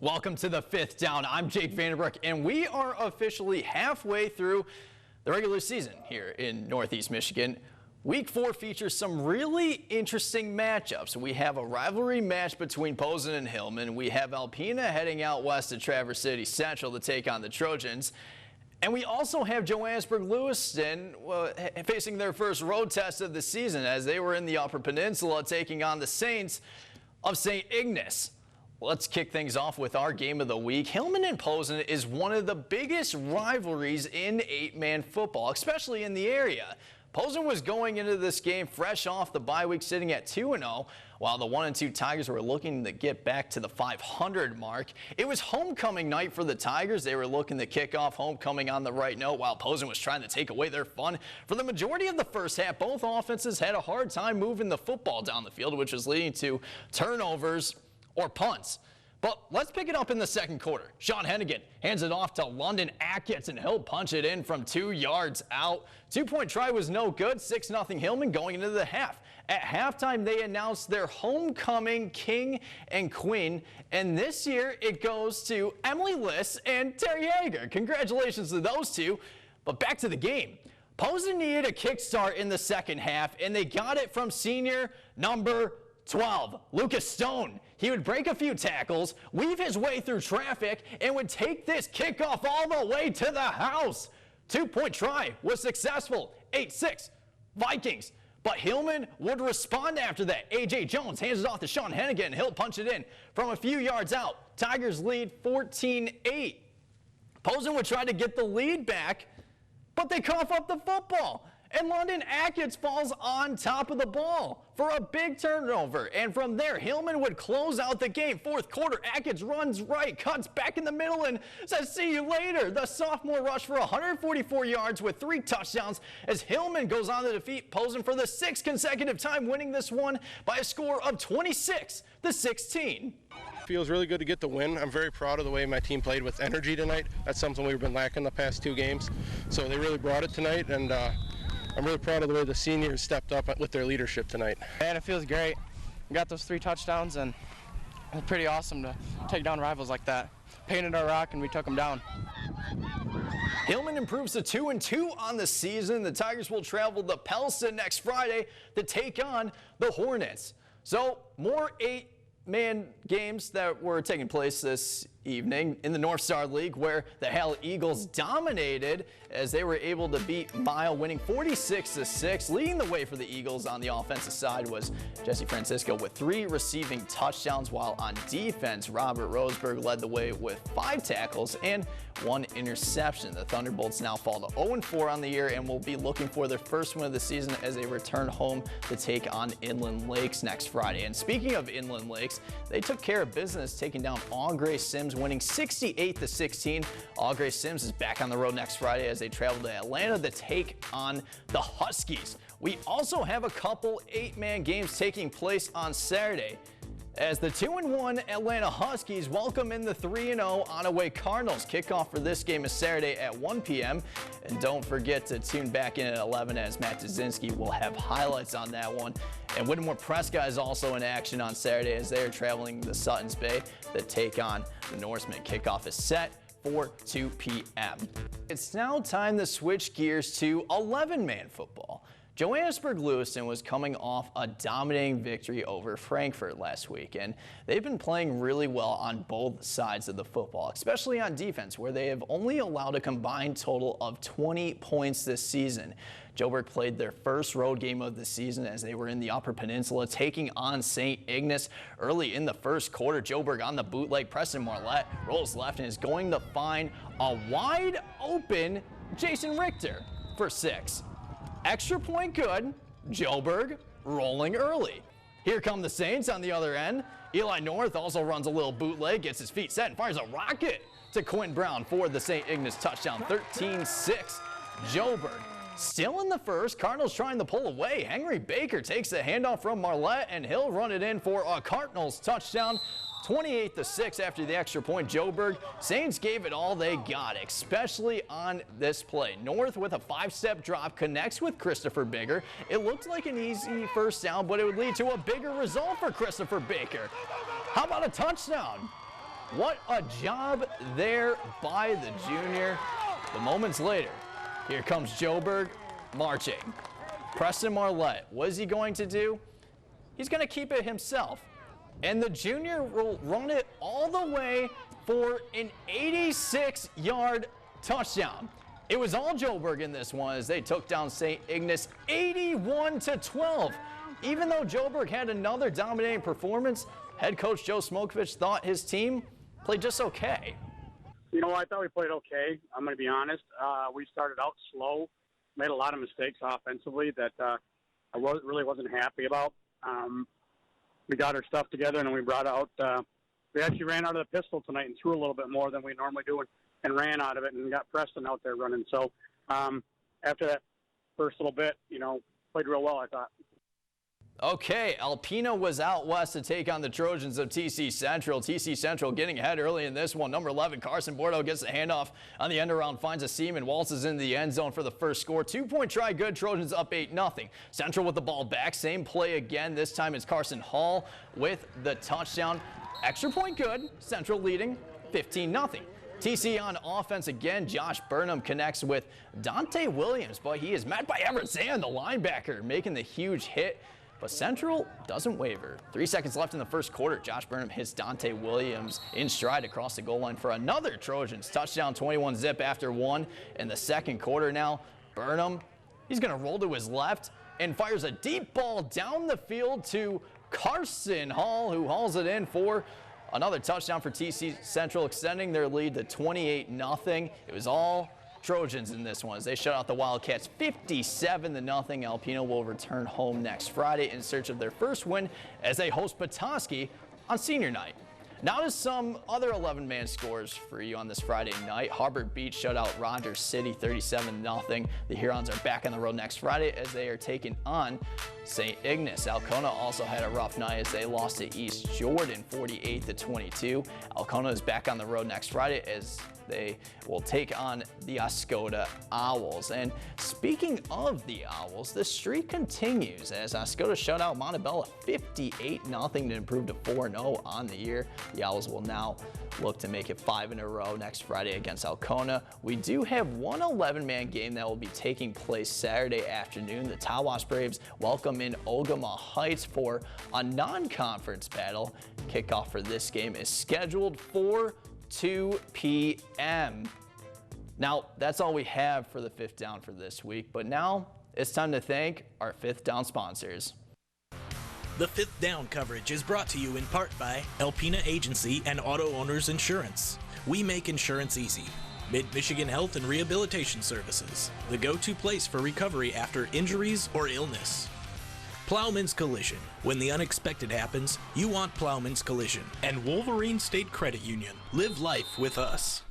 Welcome to the Fifth Down. I'm Jake Vanderbrook, and we are officially halfway through the regular season here in Northeast Michigan. Week 4 features some really interesting matchups. We have a rivalry match between Posen and Hillman. We have Alcona heading out west to Traverse City Central to take on the Trojans. And we also have Johannesburg-Lewiston facing their first road test of the season as they were in the Upper Peninsula taking on the Saints of St. Ignis. Let's kick things off with our game of the week. Hillman and Posen is one of the biggest rivalries in 8-man football, especially in the area. Posen was going into this game fresh off the bye week sitting at 2-0, while the 1-2 Tigers were looking to get back to the 500 mark. It was homecoming night for the Tigers. They were looking to kick off homecoming on the right note while Posen was trying to take away their fun. For the majority of the first half, both offenses had a hard time moving the football down the field, which was leading to turnovers or punts. But let's pick it up in the second quarter. Sean Hennigan hands it off to London Atkins, and he'll punch it in from 2 yards out. 2-point try was no good. 6-0 Hillman going into the half. At halftime, they announced their homecoming king and queen, and this year it goes to Emily Liss and Terry Hager. Congratulations to those two. But back to the game. Posen needed a kickstart in the second half, and they got it from senior number 12, Lucas Stone. He would break a few tackles, weave his way through traffic, and would take this kickoff all the way to the house. 2-point try was successful, 8-6 Vikings. But Hillman would respond after that. A.J. Jones hands it off to Sean Hennigan. He'll punch it in from a few yards out. Tigers lead 14-8. Posen would try to get the lead back, but they cough up the football. And London Atkins falls on top of the ball for a big turnover. And from there, Hillman would close out the game. Fourth quarter, Atkins runs right, cuts back in the middle, and says, "See you later." The sophomore rushed for 144 yards with 3 touchdowns as Hillman goes on to defeat Posen for the 6th consecutive time, winning this one by a score of 26-16. Feels really good to get the win. I'm very proud of the way my team played with energy tonight. That's something we've been lacking the past 2 games. So they really brought it tonight, and I'm really proud of the way the seniors stepped up with their leadership tonight. And it feels great. We got those 3 touchdowns, and it's pretty awesome to take down rivals like that. Painted our rock, and we took them down. Hillman improves to 2-2 on the season. The Tigers will travel to Pelsa next Friday to take on the Hornets. So more 8-man games that were taking place this evening in the North Star League, where the Hell Eagles dominated as they were able to beat Mile, winning 46-6. Leading the way for the Eagles on the offensive side was Jesse Francisco with 3 receiving touchdowns, while on defense, Robert Roseberg led the way with 5 tackles and 1 interception. The Thunderbolts now fall to 0-4 on the year and will be looking for their first win of the season as they return home to take on Inland Lakes next Friday. And speaking of Inland Lakes, they took care of business taking down All-Gray Sims, winning 68-16. All-Gray Sims is back on the road next Friday as they travel to Atlanta to take on the Huskies. We also have a couple 8-man games taking place on Saturday as the 2-1 Atlanta Huskies welcome in the 3-0 Onaway Cardinals. Kickoff for this game is Saturday at 1 p.m. And don't forget to tune back in at 11 as Matt Dzinski will have highlights on that one. And Whittemore Prescott is also in action on Saturday as they are traveling to Suttons Bay to take on the Norsemen. Kickoff is set for 2 p.m. It's now time to switch gears to 11-man football. Johannesburg-Lewiston was coming off a dominating victory over Frankfurt last week, and they've been playing really well on both sides of the football, especially on defense, where they have only allowed a combined total of 20 points this season. Jobert played their first road game of the season as they were in the Upper Peninsula taking on St. Ignis. Early in the first quarter, Jobert on the bootleg, Preston Marlette rolls left and is going to find a wide open Jason Richter for 6. Extra point good, Jobert rolling early. Here come the Saints on the other end. Eli North also runs a little bootleg, gets his feet set, and fires a rocket to Quinn Brown for the St. Ignis touchdown, 13-6. Jobert still in the first. Cardinals trying to pull away. Henry Baker takes the handoff from Marlette, and he'll run it in for a Cardinals touchdown, 28-6 after the extra point. Jobert, Saints gave it all they got, especially on this play. North with a 5-step drop connects with Christopher Baker. It looked like an easy first down, but it would lead to a bigger result for Christopher Baker. How about a touchdown? What a job there by the junior. But moments later, here comes Jobert marching. Preston Marlette, what is he going to do? He's going to keep it himself. And the junior will run it all the way for an 86-yard touchdown. It was all Jobert in this one as they took down St. Ignis 81-12. Even though Jobert had another dominating performance, head coach Joe Smokovich thought his team played just okay. You know, I thought we played okay. I'm going to be honest. We started out slow, made a lot of mistakes offensively that I really wasn't happy about. We got our stuff together, and then we brought out we actually ran out of the pistol tonight and threw a little bit more than we normally do and ran out of it and got Preston out there running. So after that first little bit, you know, played real well, I thought. Okay, Alcona was out west to take on the Trojans of TC Central. TC Central getting ahead early in this one. Number 11, Carson Bordeaux gets the handoff on the end around, finds a seam and waltzes into the end zone for the first score. 2-point try good. Trojans up 8-0. Central with the ball back. Same play again. This time it's Carson Hall with the touchdown. Extra point good. Central leading 15-0. TC on offense again. Josh Burnham connects with Dante Williams, but he is met by Everett Zand, the linebacker, making the huge hit. But Central doesn't waver. 3 seconds left in the first quarter. Josh Burnham hits Dante Williams in stride across the goal line for another Trojans touchdown. 21-zip after one in the second quarter now. Burnham, he's going to roll to his left and fires a deep ball down the field to Carson Hall, who hauls it in for another touchdown for TC Central, extending their lead to 28-0. It was all Trojans in this one as they shut out the Wildcats 57-0. Alcona will return home next Friday in search of their first win as they host Petoskey on senior night. Now to some other 11-man scores for you on this Friday night. Harbor Beach shut out Rogers City 37-0. The Hurons are back on the road next Friday as they are taking on St. Ignis. Alcona also had a rough night as they lost to East Jordan 48-22. Alcona is back on the road next Friday as they will take on the Oscoda Owls. And speaking of the Owls, the streak continues as Oscoda shut out Montebello 58-0 to improve to 4-0 on the year. The Owls will now look to make it 5 in a row next Friday against Alcona. We do have one 11-man game that will be taking place Saturday afternoon. The Tawas Braves welcome in Ogama Heights for a non-conference battle. Kickoff for this game is scheduled for 2 p.m. Now, that's all we have for the Fifth Down for this week, but now it's time to thank our Fifth Down sponsors. The Fifth Down coverage is brought to you in part by Alpena Agency and Auto Owners Insurance. We make insurance easy. Mid-Michigan Health and Rehabilitation Services, the go-to place for recovery after injuries or illness. Plowman's Collision. When the unexpected happens, you want Plowman's Collision. And Wolverine State Credit Union. Live life with us.